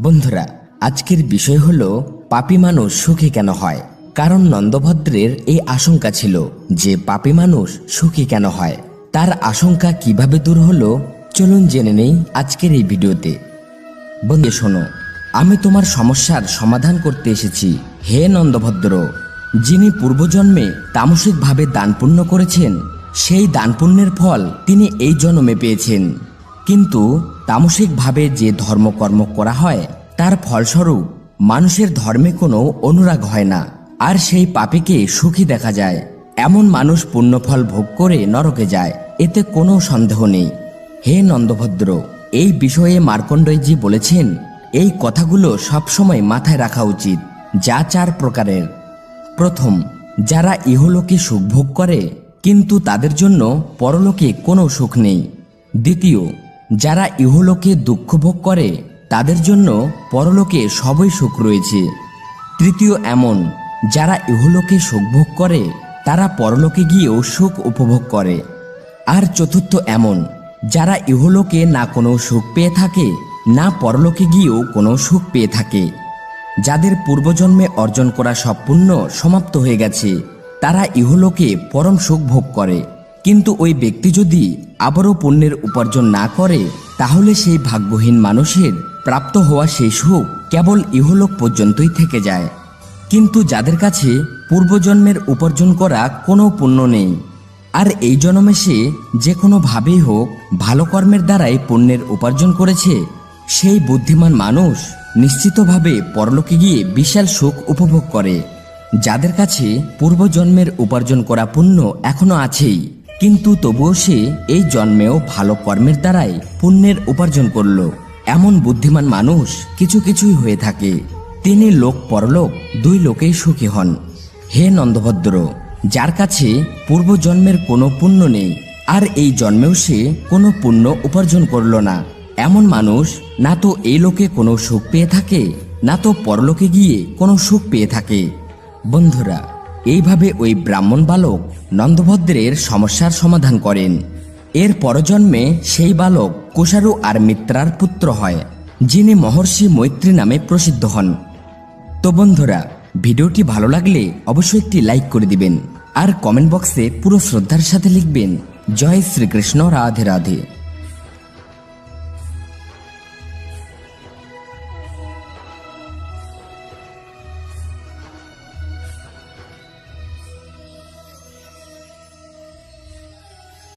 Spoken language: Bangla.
বন্ধুরা, আজকের বিষয় হলো পাপী মানুষ সুখী কেন হয়। কারণ নন্দভদ্রের এই আশঙ্কা ছিল যে পাপী মানুষ সুখী কেন হয়। তার আশঙ্কা কিভাবে দূর হলো চলুন জেনে নেই আজকের এই ভিডিওতে। বন্ধু শোনো, আমি তোমার সমস্যার সমাধান করতে এসেছি। হে নন্দভদ্র, যিনি পূর্বজন্মে তামসিকভাবে দান পুণ্য করেছেন, সেই দান পুণ্যের ফল তিনি এই জন্মে পেয়েছেন। কিন্তু তামসিকভাবে যে ধর্মকর্ম করা হয় তার ফলস্বরূপ মানুষের ধর্মে কোনো অনুরাগ হয় না, আর সেই পাপীকে সুখী দেখা যায়। এমন মানুষ পুণ্যফল ভোগ করে নরকে যায়, এতে কোনো সন্দেহ নেই। হে নন্দভদ্র, এই বিষয়ে মার্কণ্ডেয়জি বলেছেন, এই কথাগুলো সবসময় মাথায় রাখা উচিত। যা 4 প্রকারের। প্রথম, যারা ইহলোকে সুখ ভোগ করে কিন্তু তাদের জন্য পরলোকে কোনো সুখ নেই। দ্বিতীয়, যারা ইহলোকে দুঃখ ভোগ করে তাদের জন্য পরলোকে সবই সুখ রয়েছে। তৃতীয়, এমন যারা ইহলোকে সুখ ভোগ করে তারা পরলোকে গিয়েও সুখ উপভোগ করে। আর চতুর্থ, এমন যারা ইহলোকে না কোনো সুখ পেয়ে থাকে, না পরলোকে গিয়েও কোনো সুখ পেয়ে থাকে। যাদের পূর্বজন্মে অর্জন করা সব পুণ্য সমাপ্ত হয়ে গেছে, তারা ইহলোকে পরম সুখ ভোগ করে। কিন্তু ওই ব্যক্তি যদি আবারও পুণ্যের উপার্জন না করে, তাহলে সেই ভাগ্যহীন মানুষের প্রাপ্ত হওয়া সেই সুখ কেবল ইহলোক পর্যন্তই থেকে যায়। কিন্তু যাদের কাছে পূর্বজন্মের উপার্জন করা কোনো পুণ্য নেই, আর এই জন্মে সে যে কোনোভাবেই হোক ভালো কর্মের দ্বারাই পুণ্যের উপার্জন করেছে, সেই বুদ্ধিমান মানুষ নিশ্চিতভাবে পরলোকে গিয়ে বিশাল সুখ উপভোগ করে। যাদের কাছে পূর্বজন্মের উপার্জন করা পুণ্য এখনো আছেই, কিন্তু তবুও সে এই জন্মেও ভালো কর্মের দ্বারাই পুণ্যের উপার্জন করল, এমন বুদ্ধিমান মানুষ কিছুই হয়ে থাকে। তিনি লোক পরলোক 2 লোকেই সুখী হন। হে নন্দভদ্র, যার কাছে পূর্বজন্মের কোনো পুণ্য নেই আর এই জন্মেও সে কোনো পুণ্য উপার্জন করল না, এমন মানুষ না তো এই লোকে কোনো সুখ পেয়ে থাকে, না তো পরলোকে গিয়ে কোনো সুখ পেয়ে থাকে। বন্ধুরা, এইভাবে ওই ব্রাহ্মণ বালক নন্দভদ্রের সমস্যার সমাধান করেন। এর পরজন্মে সেই বালক কুশারু আর মিত্রার পুত্র হয়, যিনি মহর্ষি মৈত্রী নামে প্রসিদ্ধ হন। তো বন্ধুরা, ভিডিওটি ভালো লাগলে অবশ্যই একটি লাইক করে দিবেন আর কমেন্ট বক্সে পুরো শ্রদ্ধার সাথে লিখবেন, জয় শ্রীকৃষ্ণ, রাধে রাধে।